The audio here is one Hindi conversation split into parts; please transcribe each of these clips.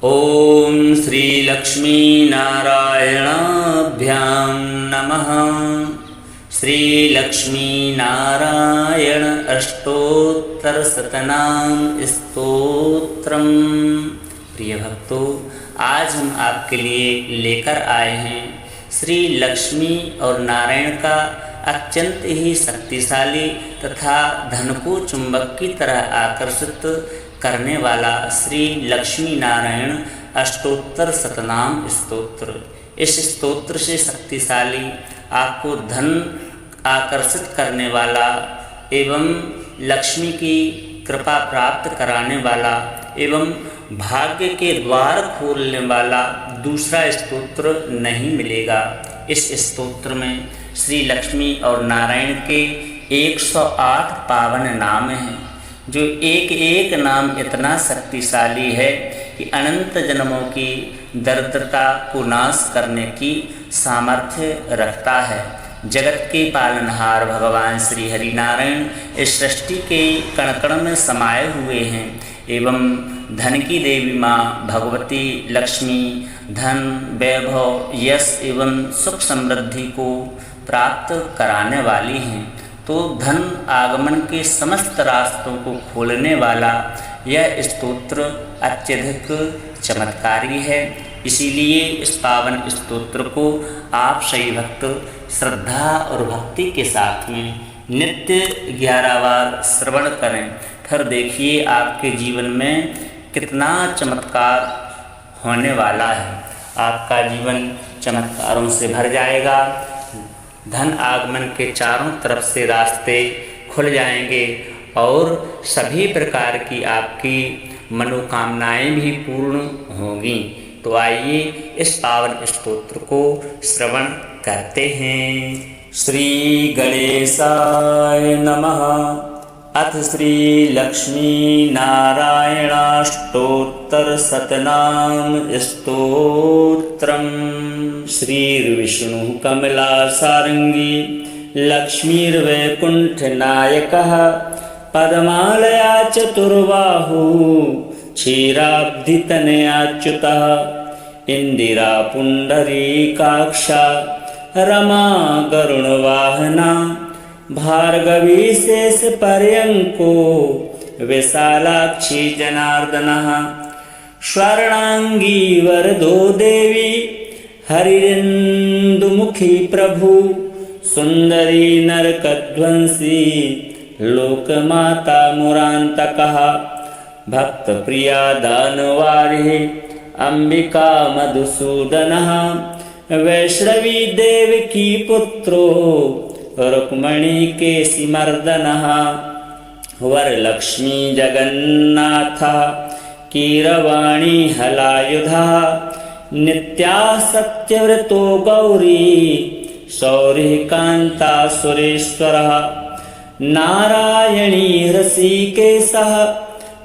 ॐ श्रीलक्ष्मीनारायणाभ्यां नमः। श्रीलक्ष्मीनारायण अष्टोत्तरशतनाम स्तोत्रम। प्रिय भक्तों, आज हम आपके लिए लेकर आए हैं श्री लक्ष्मी और नारायण का अत्यंत ही शक्तिशाली तथा धन को चुंबक की तरह आकर्षित करने वाला श्री लक्ष्मी नारायण अष्टोत्तर शतनाम स्तोत्र। इस स्तोत्र से शक्तिशाली, आपको धन आकर्षित करने वाला एवं लक्ष्मी की कृपा प्राप्त कराने वाला एवं भाग्य के द्वार खोलने वाला दूसरा स्तोत्र नहीं मिलेगा। इस स्तोत्र में श्री लक्ष्मी और नारायण के 108 पावन नाम हैं, जो एक एक नाम इतना शक्तिशाली है कि अनंत जन्मों की दरिद्रता को नाश करने की सामर्थ्य रखता है। जगत के पालनहार भगवान श्री हरि नारायण इस सृष्टि के कण कण में समाये हुए हैं एवं धन की देवी माँ भगवती लक्ष्मी धन, वैभव, यश एवं सुख समृद्धि को प्राप्त कराने वाली हैं। तो धन आगमन के समस्त रास्तों को खोलने वाला यह स्तोत्र अत्यधिक चमत्कारी है। इसीलिए इस पावन स्तोत्र को आप सही भक्त श्रद्धा और भक्ति के साथ में नित्य 11 बार श्रवण करें। फिर देखिए आपके जीवन में कितना चमत्कार होने वाला है। आपका जीवन चमत्कारों से भर जाएगा। धन आगमन के चारों तरफ से रास्ते खुल जाएंगे और सभी प्रकार की आपकी मनोकामनाएं भी पूर्ण होंगी। तो आइए इस पावन स्तोत्र को श्रवण करते हैं। श्री गणेशाय नमः। अथ श्री लक्ष्मी नारायणाष्टोत्तर शतनाम स्तोत्रम्। श्रीर्विष्णु कमला सारंगी लक्ष्मीर्वैकुंठनायकः पद्मालया चतुर्बाहु क्षीराब्धितनयाच्युतः इंदिरा पुंडरीकाक्षा रमा गरुणवाहना भार्गवी शेष पर्यंको विशालाक्षी जनार्दनः स्वर्णांगी वरदो देवी हरिंदुमुखी प्रभु सुंदरी नरकध्वंसी लोकमाता मुरांतकः भक्त प्रिया दानवारिः अंबिका मधुसूदनः वैष्णवी देवकी पुत्रो रुक्मणी केशिमर्दनः वरलक्ष्मी जगन्नाथ कीरवाणी हलायुधः नित्या सत्यव्रतो गौरी शौरिः कांता सुरेश्वरः नारायणी हृषिकेशः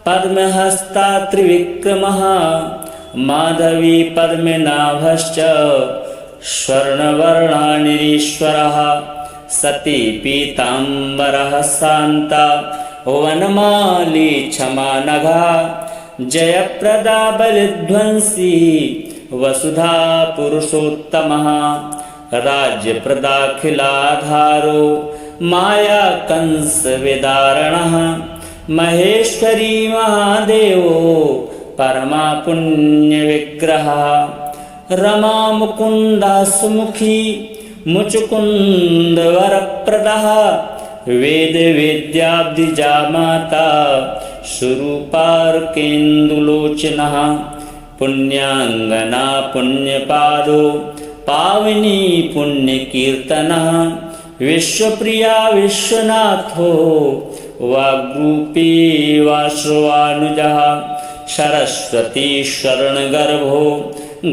पद्महस्ता त्रिविक्रमः माधवी पद्मनाभश्च स्वर्णवर्णानिरीश्वरः सती पीताम्बरः शान्ता वनमाली क्षमा नघा जयप्रदा बलिध्वंसी वसुधा पुरुषोत्तमः राज्यप्रदाखिलाधारो माया कंस विदारणः महेश्वरी महादेवो परमा पुण्य विग्रहः रमा मुकुंदा सुमुखी मुचुकुंद वरप्रदः वेद वेद्याब्धिजा माता स्वरूपार्केन्दुलोचनः पुण्याङ्गना पुण्यपादो पावनी पुण्यकीर्तनः विश्वप्रिया विश्वनाथो वाग्रूपी वासवानुजः सरस्वती शरणगर्भो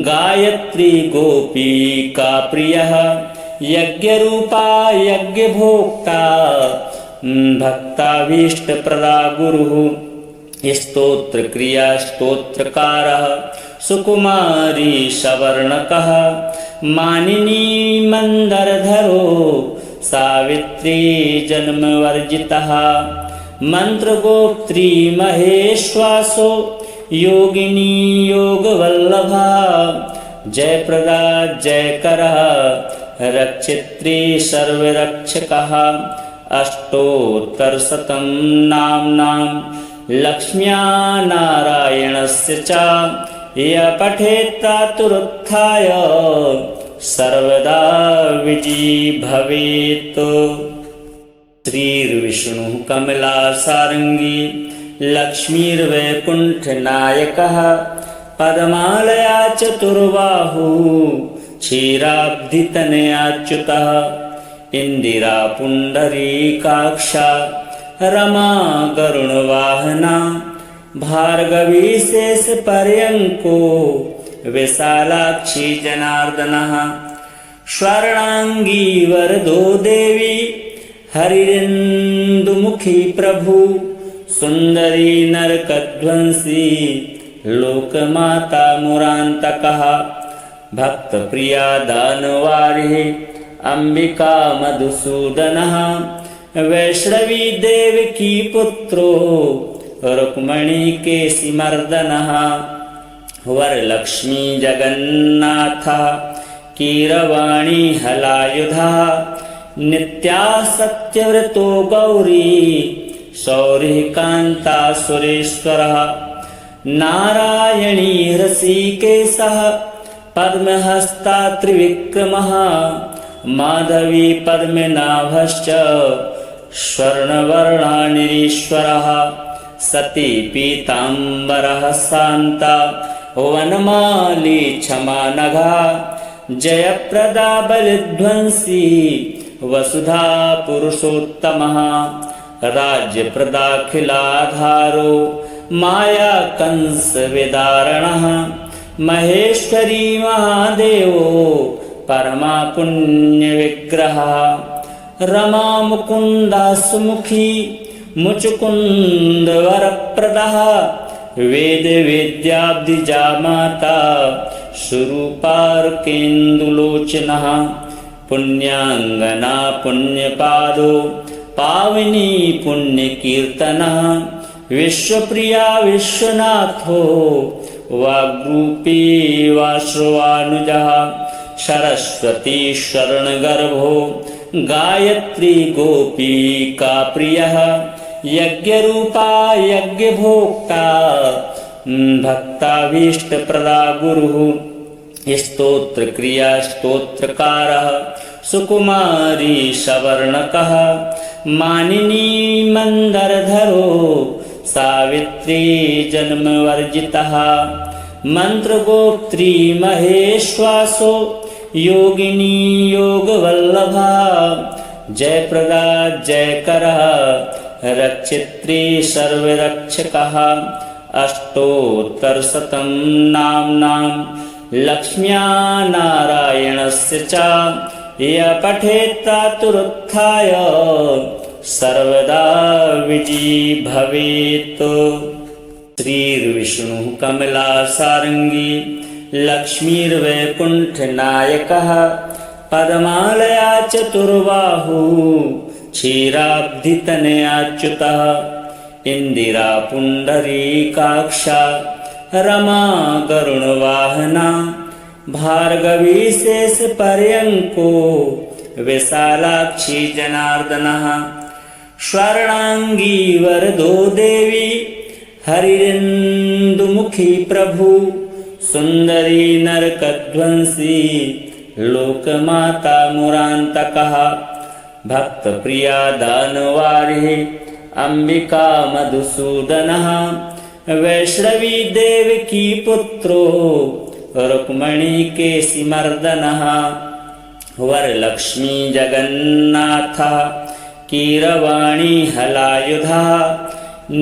गायत्री गोपीका प्रियः यज्ञरूपा यज्ञभोक्ता भक्ताभीष्टप्रदा गुरुः स्तोत्र क्रिया स्तोत्रकारः सुकुमारी सवर्णकः मानिनी मंदरधरो सावित्री जन्मवर्जितः मंत्रगोत्री महेश्वासो योगिनी योगवल्लभा जयप्रदा जयकरः रक्षित्री सर्वरक्षकः अष्टोत्तरशतं नाम्नां लक्ष्म्या नारायणस्य च य पठेत् प्रातरुत्थाय सर्वदा विजयी भवेत्। श्रीर्विष्णुः कमलासारङ्गी लक्ष्मीर्वैकुण्ठनायकः पद्मालया चतुर्बाहुः क्षीराब्धितनयाच्युतः इंदिरा पुण्डरीकाक्षा रमा गरुणवाहना भार्गवी शेषपर्यङ्को विशालाक्षी जनार्दनः स्वर्णांगी वरदो देवी हरिरेन्दुमुखी प्रभु सुंदरी नरकध्वंसी लोकमाता मुरान्तकः भक्तप्रिया दानवारिः अंबिका मधुसूदनः वैष्णवी देवकी पुत्रो रुक्मणी केशिमर्दनः वरलक्ष्मी जगन्नाथः कीरवाणी हलायुधः नित्या सत्यव्रतो गौरी शौरिः कान्ता सुरेश्वरः नारायणी हृषीकेशः पद्महस्ता त्रिविक्रमः माधवी पद्मनाभश्च स्वर्णवर्णानिरीश्वरः सती पीताम्बरः शान्ता वनमाली क्षमा नघा जयप्रदा बलिध्वंसी वसुधा पुरुषोत्तमः राज्यप्रदाखिलाधारो माया कंस विदारणः महेश्वरी महादेवो परमा पुण्य विग्रहः रमा मुकुंदा सुमुखी मुचुकुंद वरप्रदः वेद वेद्याब्धिजा माता स्वरूपार्केन्दुलोचनः पुण्याङ्गना पुण्यपादो पावनी पुण्यकीर्तनः विश्वप्रिया विश्वनाथो वाग्रूपी वाश्रवानुजः सरस्वती शरणगर्भो गायत्री गोपिका प्रियः यज्ञरूपा यज्ञभोक्ता भक्ताभीष्टप्रदा गुरुः स्तोत्रक्रिया स्तोत्रकारः सुकुमारी सवर्णकः मानिनी मंदरधरो सावित्री जन्मवर्जितः मंत्रगोत्री महेश्वासो योगिनी योगवल्लभा जयप्रदा जयकरः रक्षित्री सर्वरक्षकः अष्टोत्तरशतं नाम्नां लक्ष्म्या नारायणस्य च य पठेत् प्रातरुत्थाय सर्वदा विजयी भवेत्। श्रीर्विष्णुः कमलासारङ्गी लक्ष्मीर्वैकुण्ठनायकः पद्मालया चतुर्बाहुः क्षीराब्धितनयाच्युतः इंदिरा पुण्डरीकाक्षा रमा गरुणवाहना भार्गवी शेषपर्यङ्को विशालाक्षी जनार्दनः स्वर्णांगी वरदो देवी हरिरेन्दुमुखी प्रभु सुंदरी नरकध्वंसी लोकमाता मुरान्तकः भक्तप्रिया दानवारिः अंबिका मधुसूदनः वैष्णवी देवकी पुत्रो रुक्मणी केशिमर्दनः वरलक्ष्मी जगन्नाथः कीरवाणी हलायुधः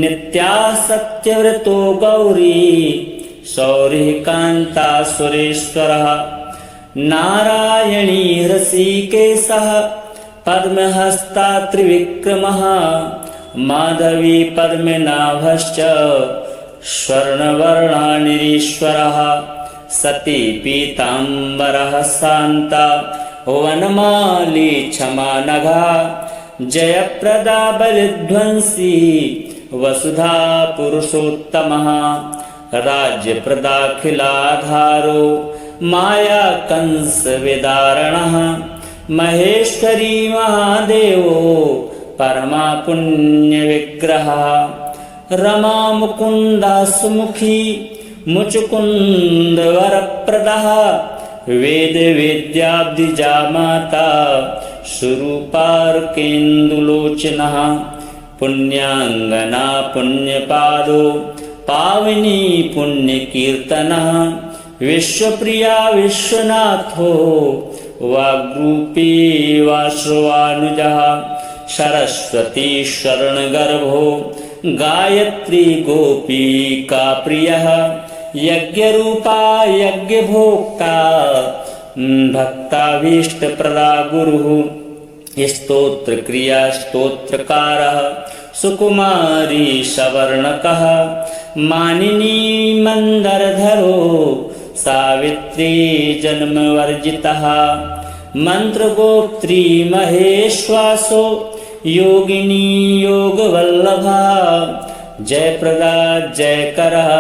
नित्या सत्यव्रतो गौरी शौरिः कान्ता सुरेश्वरः नारायणी हृषीकेशः पद्महस्ता त्रिविक्रमः माधवी पद्मनाभश्च स्वर्णवर्णानिरीश्वरः सती पीताम्बरः शान्ता वनमाली क्षमा नघा जयप्रदा बलिध्वंसी वसुधा पुरुषोत्तमः राज्य प्रदाखिलाधारो माया कंस विदारणः महेश्वरी महादेवो परमा पुण्य विग्रह रमा मुकुंदा सुमुखी मुचुकुंद वरप्रदः वेद वेद्याब्धिजा माता स्वरूपार्केन्दुलोचनः पुण्याङ्गना पुण्यपादो पावनी पुण्यकीर्तनः विश्वप्रिया विश्वनाथो वाग्रूपी वाश्रवानुजः सरस्वती शरणगर्भो गायत्री गोपीका प्रियः यज्ञरूपा यज्ञभोक्ता भक्ताभीष्टप्रदा गुरुः स्तोत्र क्रिया स्तोत्रकारः सुकुमारी सवर्णकः मानिनी मंदरधरो सावित्री जन्मवर्जितः मंत्रगोत्री महेश्वासो योगिनी योगवल्लभा जयप्रदा जयकरः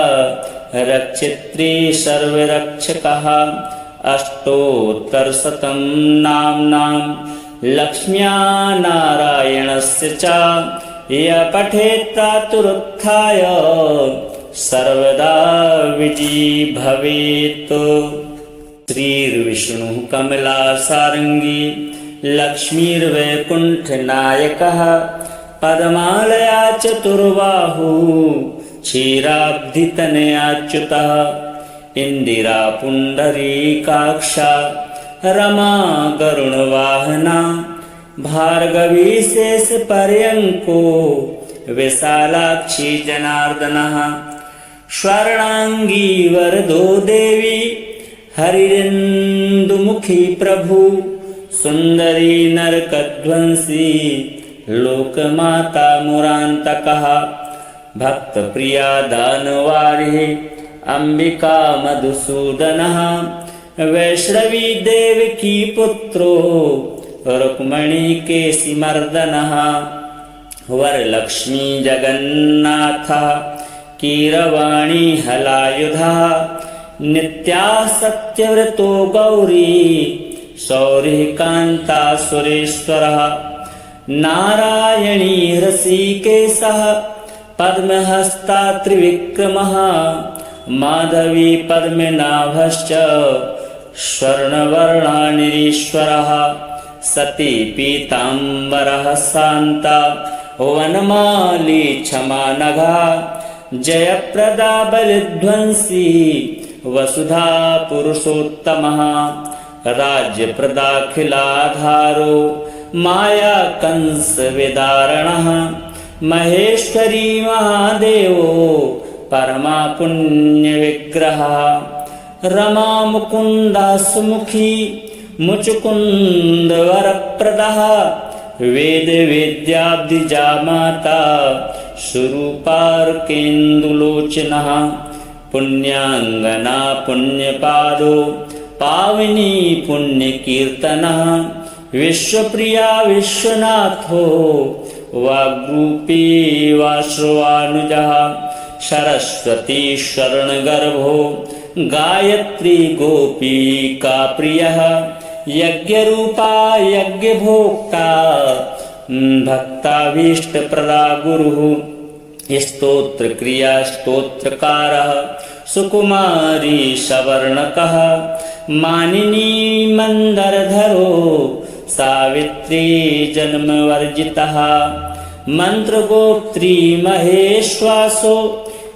रक्षित्री सर्वरक्षकः अष्टोत्तरशतं नाम्नां लक्ष्म्या नारायणस्य च य पठेत् प्रातरुत्थाय सर्वदा विजयी भवेत्। श्रीर्विष्णुः कमलासारङ्गी लक्ष्मीर्वैकुण्ठनायकः पद्मालया चतुर्बाहुः क्षीराब्धितनयाच्युतः इंदिरा पुंडरीकाक्षा रमा गरुणवाहना भार्गवी शेष पर्यंको विशालाक्षी जनार्दनः स्वर्णांगी वरदो देवी हरिरेन्दुमुखी प्रभु सुंदरी नरकध्वंसी लोकमाता मुरांतकः भक्तप्रिया दानवारिः अंबिका मधुसूदनः वैष्णवी देवकी पुत्रो रुक्मणी केशिमर्दनः वरलक्ष्मी जगन्नाथः कीरवाणी हलायुधः नित्या सत्यव्रतो गौरी शौरिः कान्ता सुरेश्वरः नारायणी हृषीकेशः पद्महस्ता त्रिविक्रमः माधवी पद्मनाभश्च स्वर्णवर्णानिरीश्वरः सती पीताम्बरः शान्ता वनमाली क्षमा नघा जयप्रदा बलिध्वंसी वसुधा पुरुषोत्तमः राज्यप्रदाखिलाधारो माया कंस विदारणः महेश्वरी महादेवो परमा पुण्य विग्रह रमा मुकुंदा सुमुखी मुचुकुंद वरप्रदः वेद वेद्याब्धिजा माता स्वरूपार्केन्दुलोचनः पुण्याङ्गना पुण्यपादो पावनी पुण्यकीर्तनः विश्वप्रिया विश्वनाथो वाग्रूपी वाश्रवानुजः सरस्वती शरणगर्भो गायत्री गोपीका प्रियः यज्ञरूपा यज्ञभोक्ता भक्ताभीष्टप्रदा गुरुः स्तोत्र क्रिया स्तोत्रकारः सुकुमारी सवर्णकः मानिनी मंदरधरो सावित्री जन्मवर्जितः मंत्रगोत्री महेश्वासो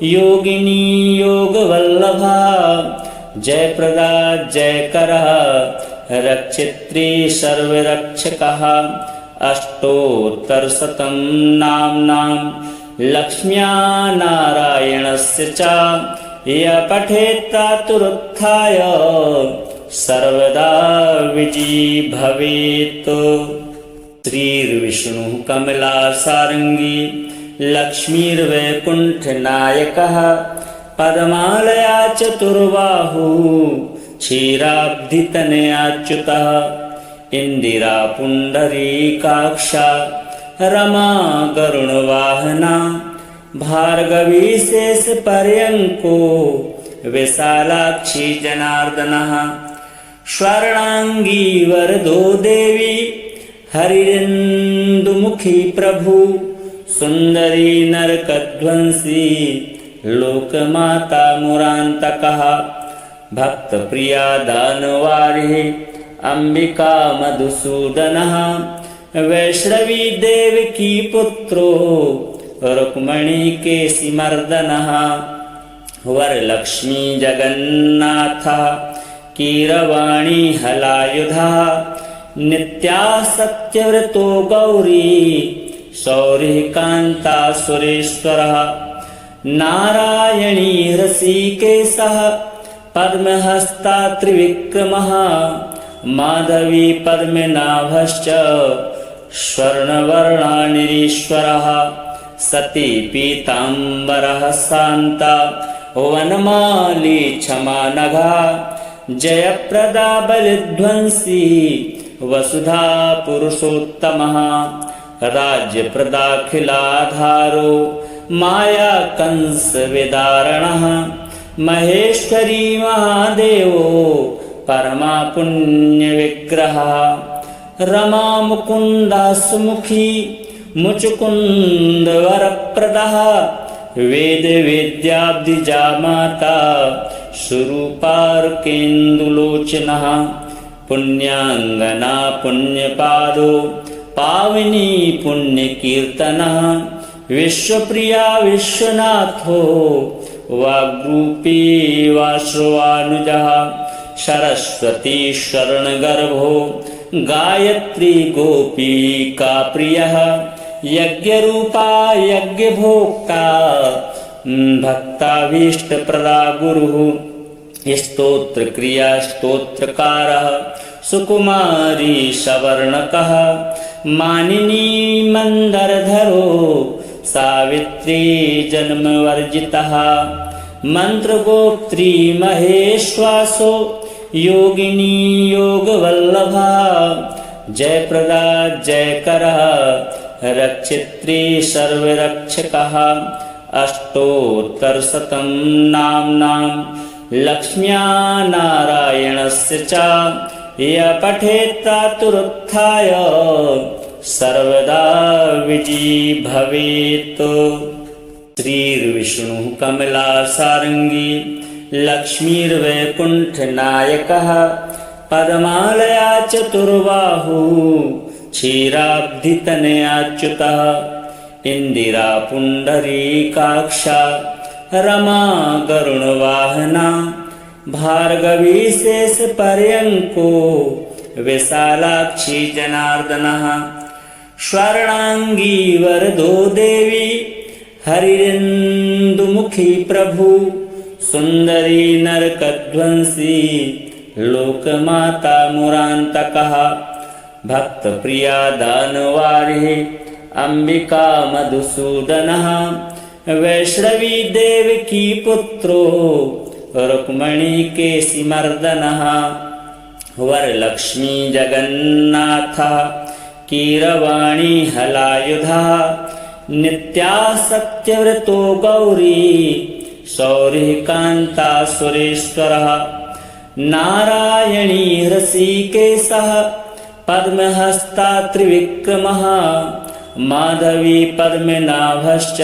योगिनी योगवल्लभा जयप्रदा जयकरः रक्षित्री सर्वरक्षकः अष्टोत्तरशतं नाम्नां लक्ष्म्या नारायणस्य च य पठेत् प्रातरुत्थाय सर्वदा विजयी भवेत्। श्रीर्विष्णुः कमलासारङ्गी लक्ष्मीर्वैकुण्ठनायकः पद्मालया चतुर्बाहुः क्षीराब्धितनयाच्युतः इंदिरा पुंडरीकाक्षा रमा गरुणवाहना भार्गवी शेष पर्यंको विशालाक्षी जनार्दनः स्वर्णांगी वरदो देवी हरिरेन्दुमुखी प्रभु सुंदरी नरकध्वंसी लोकमाता मुरांतकः भक्त प्रिया दानवारिः अंबिका मधुसूदनः वैष्णवी देवकी पुत्रो रुक्मणी केशिमर्दनः वरलक्ष्मी जगन्नाथ कीरवाणी हलायुधः नित्या सत्यव्रतो गौरी शौरिकान्ता सुरेश्वरः नारायणी हृषीकेशः पद्महस्ता त्रिविक्रमः माधवी पद्मनाभश्च स्वर्णवर्णानिरीश्वरः सती पीताम्बरः शान्ता वनमाली क्षमा नघा जयप्रदा बलिध्वंसी वसुधा पुरुषोत्तमः राज्यप्रदाखिलाधारो माया कंस विदारणः महेश्वरी महादेवो परमा पुण्य विग्रहः रमा मुकुंदा सुमुखी मुचुकुंद वरप्रदः वेद वेद्याब्धिजा माता स्वरूपार्केन्दुलोचनः पुण्याङ्गना पुण्यपादो पावनी पुण्यकीर्तनः विश्वप्रिया विश्वनाथो वाग्रूपी वाश्रवानुजः सरस्वती शरणगर्भो गायत्री गोपीका प्रियः यज्ञरूपा यज्ञभोक्ता भक्ताभीष्टप्रदा गुरुः स्तोत्र क्रिया स्तोत्रकारः सुकुमारी सवर्णकः मानिनी मंदरधरो सावित्री जन्मवर्जितः मंत्रगोत्री महेश्वासो योगिनी योगवल्लभा जयप्रदा जयकरः रक्षित्री सर्वरक्षकः अष्टोत्तरशतं नाम्नां लक्ष्म्या नारायणस्य च य पठेत् प्रातरुत्थाय सर्वदा विजयी भवेत्। श्रीर्विष्णुः कमलासारंगी लक्ष्मीर्वैकुण्ठनायकः पद्मालया चतुर्बाहुः क्षीराब्धितनयाच्युतः इंदिरा पुंडरीकाक्षा रमा गरुणवाहना भार्गवी शेष पर्यंको विशालाक्षी जनार्दनः स्वर्णांगी वरदो देवी हरिरेन्दुमुखी प्रभु सुंदरी नरकध्वंसी लोकमाता मुरांतकः भक्त प्रिया दानवारिः अंबिका मधुसूदनः वैष्णवी देवकी पुत्रो रुक्मणी केशिमर्दनः वरलक्ष्मी जगन्नाथ कीरवाणी हलायुधः नित्या सत्यव्रतो गौरी शौरिकान्ता सुरेश्वरः नारायणी हृषीकेशः पद्महस्ता त्रिविक्रमः माधवी पद्मनाभश्च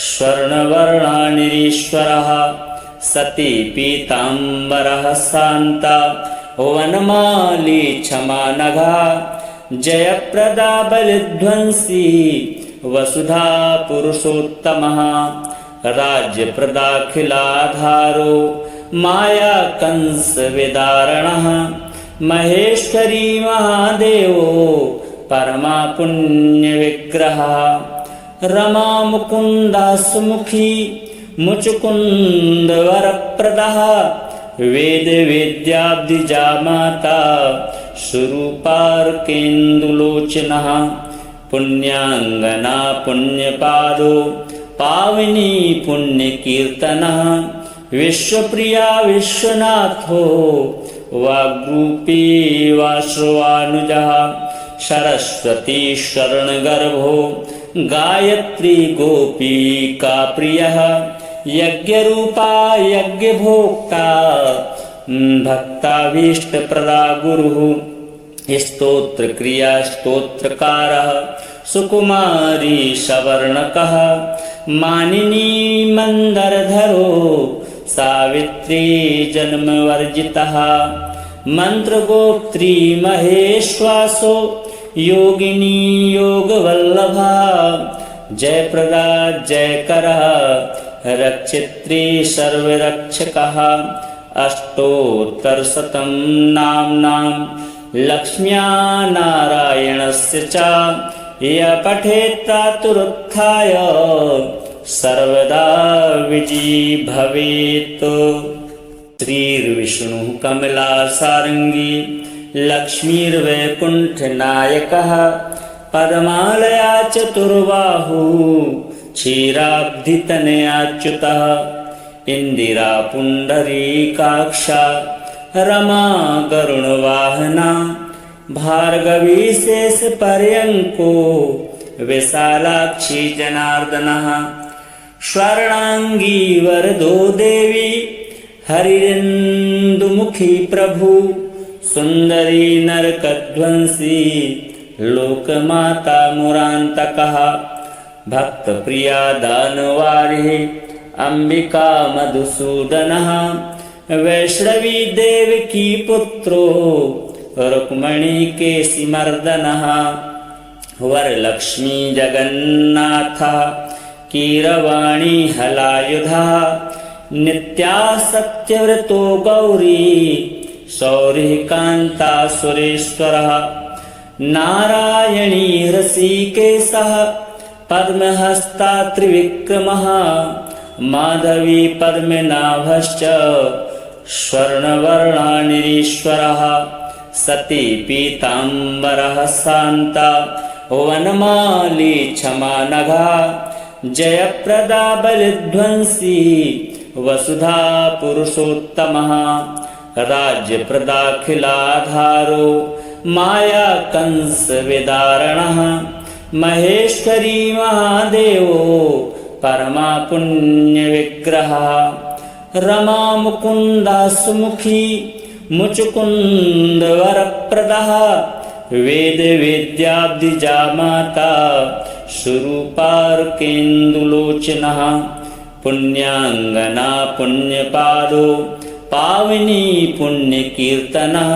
स्वर्णवर्णानिरीश्वरः सती पीताम्बरः शान्ता वनमाली क्षमा नघा जयप्रदा बलिध्वंसी वसुधा पुरुषोत्तमः राज्यप्रदाखिलाधारो माया कंस विदारणः महेश्वरी महादेवो परमा पुण्य विग्रहः रमा मुकुंदा सुमुखी मुचुकुंद वरप्रदः वेद वेद्याब्धिजा माता स्वरूपार्केन्दुलोचनः पुण्याङ्गना पुण्यपादो पावनी पुण्यकीर्तनः विश्वप्रिया विश्वनाथो वाग्रूपी वाश्रवानुजः सरस्वती शरणगर्भो गायत्री गोपिका प्रियः यज्ञरूपा यज्ञभोक्ता भक्ताभीष्टप्रदा गुरुः स्तोत्रक्रिया स्तोत्रकारः सुकुमारी सवर्णकः मानिनी मंदरधरो सावित्री जन्मवर्जितः मंत्रगोत्री महेश्वासो योगिनी योगवल्लभा जयप्रदा जयकरः रक्षित्री सर्वरक्षकः अष्टोत्तरशतं नाम्नां लक्ष्म्या नारायणस्य च य पठेत् प्रातरुत्थाय सर्वदा विजयी भवेत्। श्रीर्विष्णुः कमलासारङ्गी लक्ष्मीर्वैकुण्ठनायकः पद्मालया चतुर्बाहुः क्षीराब्धितनयाच्युतः इंदिरा पुण्डरीकाक्षा रमा गरुणवाहना भार्गवी शेषपर्यङ्को विशालाक्षी जनार्दनः स्वर्णांगी वरदो देवी हरिरेन्दुमुखी प्रभु सुंदरी नरकध्वंसी लोकमाता मुरान्तकः भक्तप्रिया दानवारिः अंबिका मधुसूदनः वैष्णवी देवकी पुत्रो रुक्मणी केशिमर्दनः वरलक्ष्मी जगन्नाथः कीरवाणी हलायुधः नित्या सत्यव्रतो गौरी शौरिः कान्ता सुरेश्वरः नारायणी हृषीकेशः पद्महस्ता त्रिविक्रमः माधवी पद्मनाभश्च स्वर्णवर्णानिरीश्वरः सती पीताम्बरः शान्ता वनमाली क्षमा नघा जयप्रदा बलिध्वंसी वसुधा पुरुषोत्तमः राज्यप्रदाखिलाधारो माया कंस विदारणः महेश्वरी महादेवो परमा पुण्य विग्रह रमा मुकुंदा सुमुखी मुचुकुंद वरप्रदः वेद वेद्याब्धिजा माता स्वरूपार्केन्दुलोचनः पुण्याङ्गना पुण्यपादो पावनी पुण्यकीर्तनः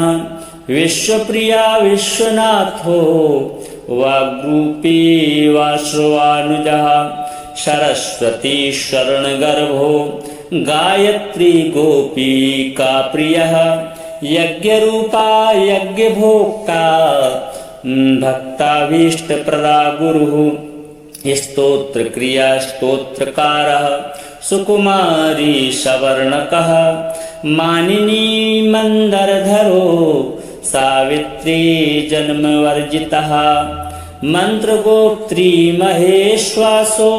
विश्वप्रिया विश्वनाथो वाग्रूपी वाश्रवानुजः सरस्वती शरणगर्भो गायत्री गोपिका प्रियः यज्ञरूपा यज्ञभोक्ता भक्ताभीष्टप्रदा गुरुः स्तोत्रक्रिया स्तोत्रकारः सुकुमारी सवर्णकः मानिनी मंदरधरो सावित्री जन्मवर्जितः मंत्रगोत्री महेश्वासो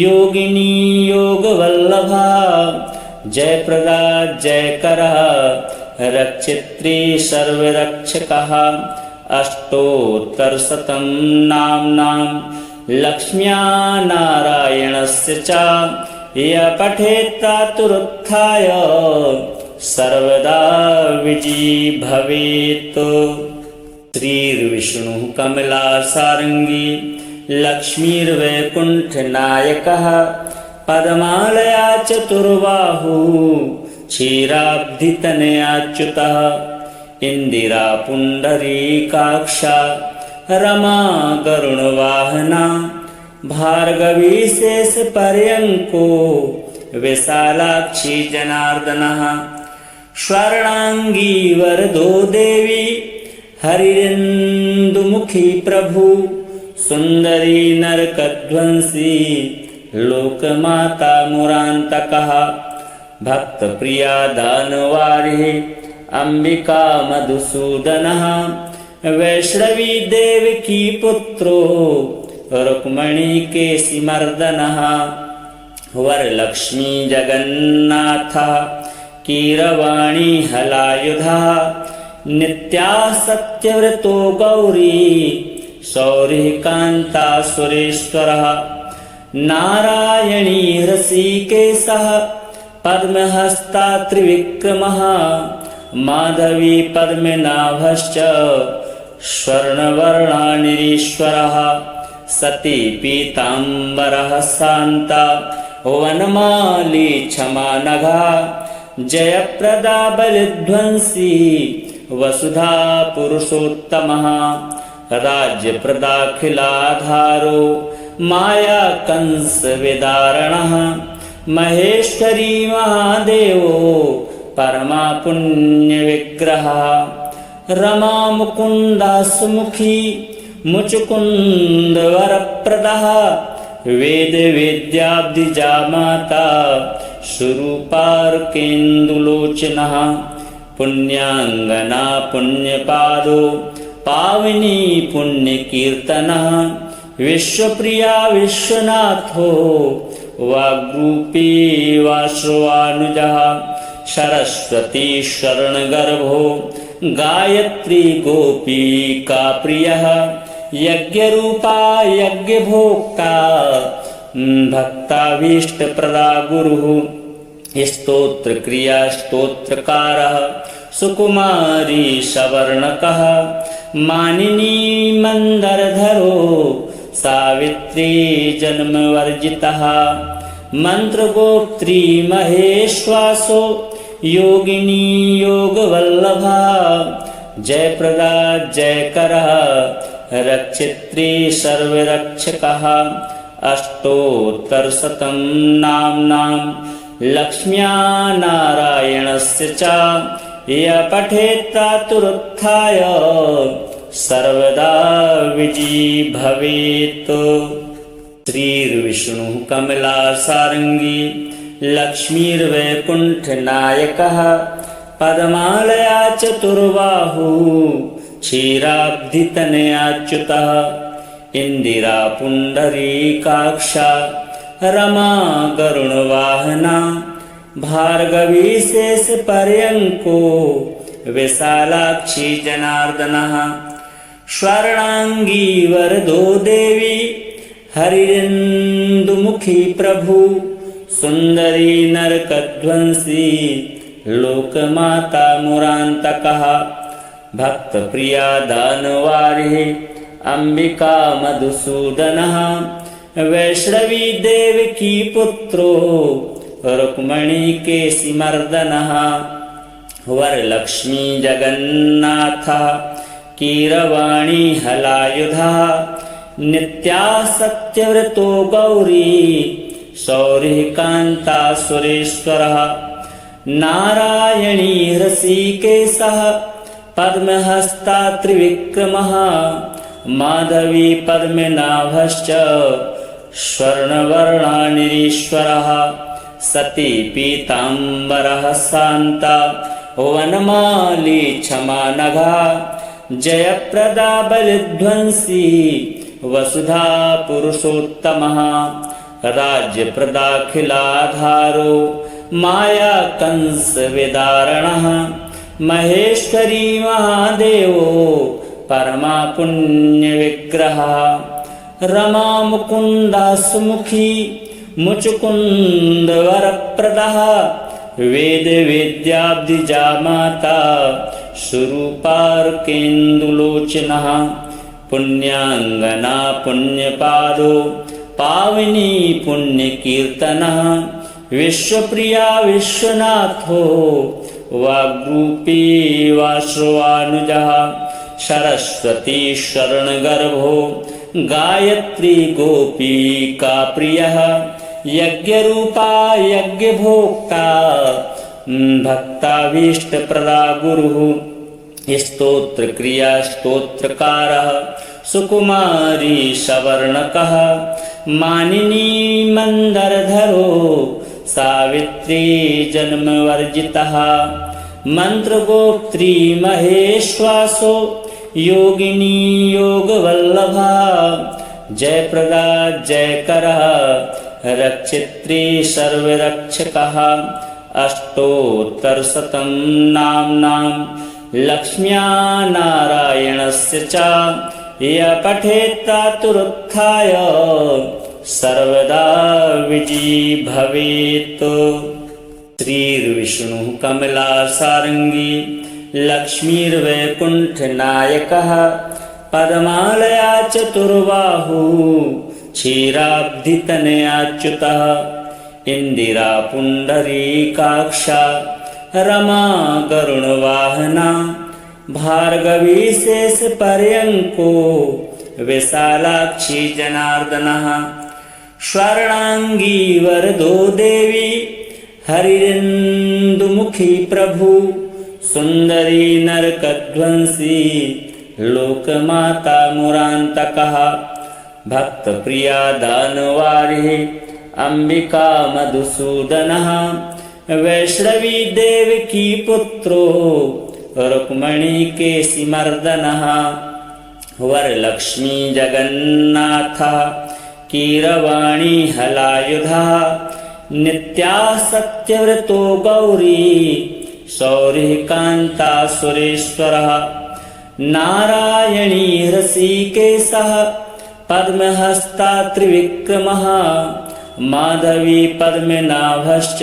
योगिनी योगवल्लभा जयप्रदा जयकरः रक्षित्री सर्वरक्षकः अष्टोत्तरशतं नाम्नां लक्ष्म्या नारायणस्य च य पठेत् प्रातरुत्थाय सर्वदा विजयी भवेत्। श्रीर्विष्णुः कमलासारङ्गी लक्ष्मीर्वैकुण्ठनायकः पद्मालया चतुर्बाहुः क्षीराब्धितनयाच्युतः इंदिरा पुण्डरीकाक्षा रमा गरुणवाहना भार्गवी शेषपर्यङ्को विशालाक्षी जनार्दनः स्वर्णांगी वरदो देवी हरिरेन्दुमुखी प्रभु सुंदरी नरकध्वंसी लोकमाता मुरान्तकः भक्तप्रिया दानवारिः अंबिका मधुसूदनः वैष्णवी देवकी पुत्रो रुक्मणी केशिमर्दनः वरलक्ष्मी जगन्नाथः कीरवाणी हलायुधः नित्या सत्यव्रतो गौरी सौरिकान्ता सुरेश्वरः नारायणी हृषीकेशः पद्महस्ता त्रिविक्रमः माधवी पद्मनाभश्च स्वर्णवर्णानिरीश्वरः सती पीताम्बरः शान्ता वनमाली क्षमा नघा जयप्रदा बलिध्वंसी वसुधा पुरुषोत्तमः राज्यप्रदाखिलाधारो माया कंस विदारणः महेश्वरी महादेवो परमा पुण्य विग्रह रमा मुकुंदा सुमुखी मुचुकुंद वरप्रदः वेद वेद्याब्धिजा माता स्वरूपार्केन्दुलोचनः पुण्याङ्गना पुण्यपादो पावनी पुण्यकीर्तनः विश्वप्रिया विश्वनाथो वाग्रूपी वाश्रवानुजः सरस्वती शरणगर्भो गायत्री गोपीका प्रियः यज्ञरूपा यज्ञभोक्ता भक्ताभीष्टप्रदा गुरुः स्तोत्रक्रिया स्तोत्रकारः सुकुमारी सवर्णकः मानिनी मन्दरधरो सावित्री जन्मवर्जितः मंत्रगोत्री महेश्वासो योगिनी योगवल्लभा जयप्रदा जयकरः रक्षित्री सर्वरक्षकः अष्टोत्तरशतं नाम्नां लक्ष्म्या नारायणस्य च य पठेत्तातुरुत्थाय सर्वदा विजयी भवेत्। श्रीर्विष्णुः कमलासारंगी लक्ष्मीर्वैकुण्ठनायकः पद्मालया चतुर्बाहुः क्षीराब्धितनयाच्युतः इंदिरा पुण्डरीकाक्षा रमा गरुणवाहना भार्गवी शेषपर्यङ्को विशालाक्षी जनार्दनः स्वर्णांगी वरदो देवी हरिन्दुमुखी प्रभु सुंदरी नरकध्वंसी लोकमाता मुरान्तकः भक्तप्रिया दानवारिः अंबिका मधुसूदनः वैष्णवी देवकी पुत्रो रुक्मणी केशिमर्दनः वरलक्ष्मी जगन्नाथः कीरवाणी हलायुधः नित्या सत्यव्रतो गौरी सौरिकान्ता सुरेश्वरः नारायणी हृषीकेशः पद्महस्ता त्रिविक्रमः माधवी पद्मनाभश्च स्वर्णवर्णानिरीश्वरः सती पीताम्बरः शान्ता वनमाली क्षमा नघा जयप्रदा बलिध्वंसी वसुधा पुरुषोत्तमः राज्यप्रदाखिलाधारो माया कंस विदारणः महेश्वरी महादेवो परमा पुण्य विग्रह रमा मुकुंदा सुमुखी मुचुकुंद वरप्रदः वेद वेद्याब्धिजा माता स्वरूपार्केन्दुलोचनः पुण्याङ्गना पुण्यपादो पावनी पुण्यकीर्तनः विश्वप्रिया विश्वनाथो वाग्रूपी वाश्रवानुजः सरस्वती शरणगर्भो गायत्री गोपीका प्रियः यज्ञरूपा यज्ञभोक्ता भक्ताभीष्टप्रदा गुरुः स्तोत्रक्रिया स्तोत्रकारः सुकुमारी सवर्णकः मानिनी मन्दरधरो सावित्री जन्मवर्जितः मंत्रगोत्री महेश्वासो योगिनी योगवल्लभा जयप्रदा जयकरः रक्षित्री सर्वरक्षकः अष्टोत्तरशतं नाम्नां लक्ष्म्या नारायणस्य च य पठेत्तातुरुत्थाय सर्वदा विजयी भवेत्। श्रीर्विष्णुः कमलासारङ्गी लक्ष्मीर्वैकुण्ठनायकः पद्मालया चतुर्बाहुः क्षीराब्धितनयाच्युतः इन्दिरा पुण्डरीकाक्षा रमा गरुणवाहना भार्गवी शेषपर्यङ्को विशालाक्षी जनार्दनः स्वर्णांगी वरदो देवी हरिरेन्दुमुखी प्रभु सुंदरी नरकध्वंसी लोकमाता मुरान्तकः भक्तप्रिया दानवारिः अंबिका मधुसूदनः वैष्णवी देवकी पुत्रो रुक्मणी केशिमर्दनः वरलक्ष्मी जगन्नाथः कीरवाणी हलायुधः नित्या सत्यव्रतो गौरी शौरिः कान्ता सुरेश्वरः नारायणी हृषीकेशः पद्महस्ता त्रिविक्रमः माधवी पद्मनाभश्च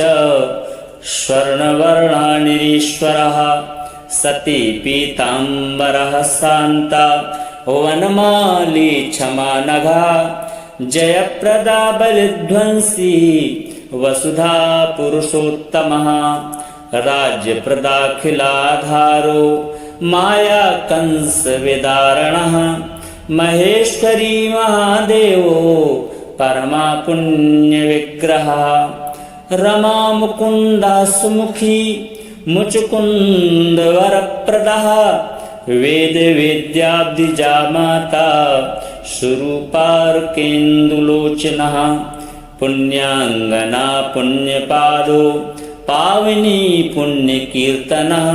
स्वर्णवर्णानिरीश्वरः सती पीताम्बरः शान्ता वनमाली क्षमा नघा जयप्रदा बलिध्वंसी वसुधा पुरुषोत्तमः राज्यप्रदाखिलाधारो माया कंस विदारणः महेश्वरी महादेवो परमा पुण्य विग्रहः रमा मुकुंदा सुमुखी मुचुकुंद वरप्रदः वेद वेद्याब्धिजा माता स्वरूपार्केन्दुलोचनः पुण्याङ्गना पुण्यपादो पावनी पुण्यकीर्तनः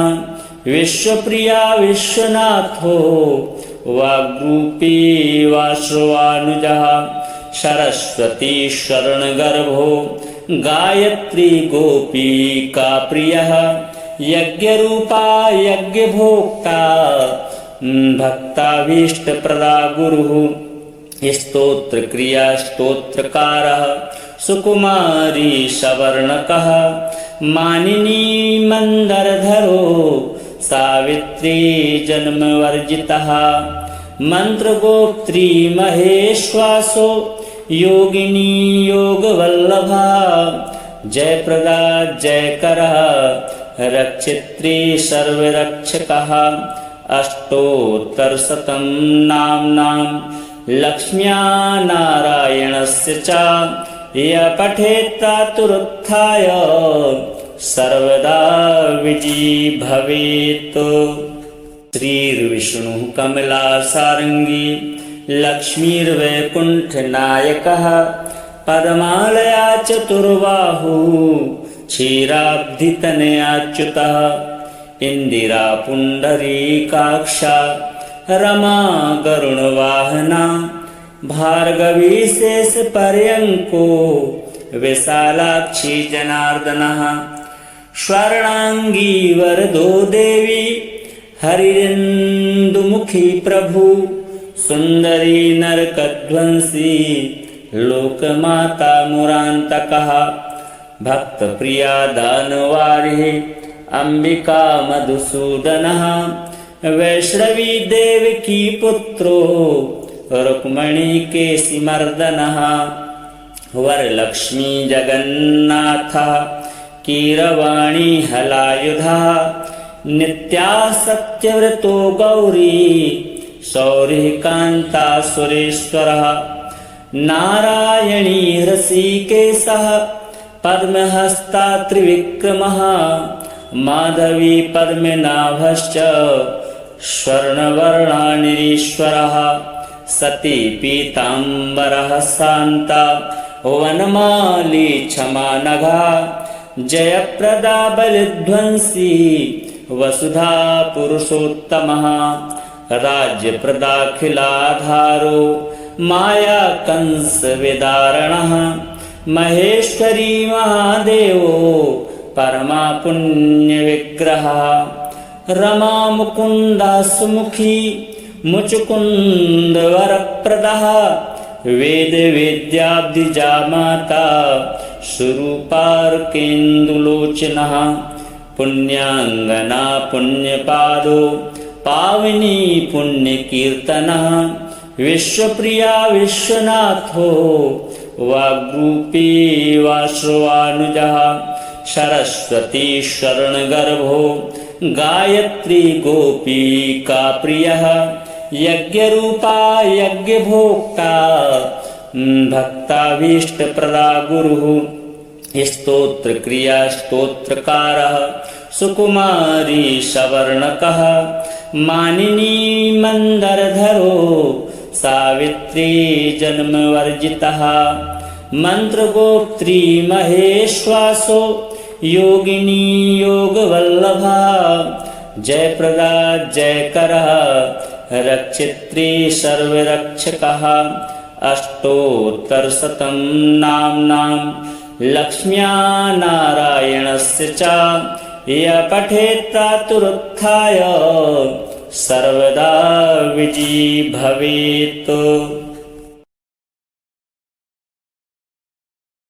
विश्वप्रिया विश्वनाथो वाग्रूपी वाश्रवानुजः सरस्वती शरणगर्भो गायत्री गोपीका प्रियः यज्ञरूपा यज्ञभोक्ता भक्ताभीष्टप्रदा गुरुः स्तोत्रक्रिया स्तोत्रकारः सुकुमारी सवर्णकः मानिनी मंदरधरो सावित्री जन्मवर्जितः मंत्रगोत्री महेश्वासो योगिनी योगवल्लभा जयप्रदा जयकरः रक्षित्री सर्वरक्षकः अष्टोत्तरशतं नाम्नां लक्ष्म्या नारायणस्य च य पठेत्तातुरुत्थाय सर्वदा विजयी भवेत्। श्रीर्विष्णुः कमलासारङ्गी लक्ष्मीर्वैकुण्ठनायकः पद्मालया चतुर्बाहुः क्षीराब्धितनयाच्युतः इन्दिरा पुण्डरीकाक्षा रमा गरुणवाहना भार्गवी शेषपर्यङ्को विशालाक्षी जनार्दनः स्वर्णांगी वरदो देवी हरिरेन्दुमुखी प्रभु सुंदरी नरकध्वंसी लोकमाता मुरान्तकः भक्तप्रिया दानवारिः अंबिका मधुसूदनः वैष्णवी देवकी पुत्रो रुक्मणी केशिमर्दनः वरलक्ष्मी जगन्नाथः कीरवाणी हलायुधः नित्या सत्यव्रतो गौरी शौरिः कान्ता सुरेश्वरः नारायणी हृषीकेशः पद्महस्ता त्रिविक्रमः माधवी पद्मनाभश्च स्वर्णवर्णानिरीश्वरः सती पीताम्बरः शान्ता वनमाली क्षमा नघा जयप्रदा बलिध्वंसी वसुधा पुरुषोत्तमः राज्यप्रदाखिलाधारो माया कंस विदारणः महेश्वरी महादेवो परमा पुण्य विग्रहः रमा मुकुंदा सुमुखी मुचुकुन्दवरप्रदः वेदवेद्याब्धिजा माता स्वरूपार्केन्दुलोचनः पुण्याङ्गना पुण्यपादो पावनी पुण्यकीर्तनः विश्वप्रिया विश्वनाथो वाग्रूपी वासवानुजः सरस्वती शरणगर्भो गायत्री गोपिका प्रियः यज्ञरूपा यज्ञभोक्ता भक्ताभीष्टप्रदा गुरुः स्तोत्रक्रिया स्तोत्रकारः सुकुमारी सवर्णकः मानिनी मन्दरधरो सावित्री जन्मवर्जितः मन्त्रगोत्री महेश्वासो योगिनी योगवल्लभा जयप्रदा जयकरः रक्षित्री सर्वरक्षकः अष्टोत्तरशतं नाम्नां लक्ष्म्या नारायणस्य च य पठेत् प्रातरुत्थाय सर्वदा विजयी भवेत्।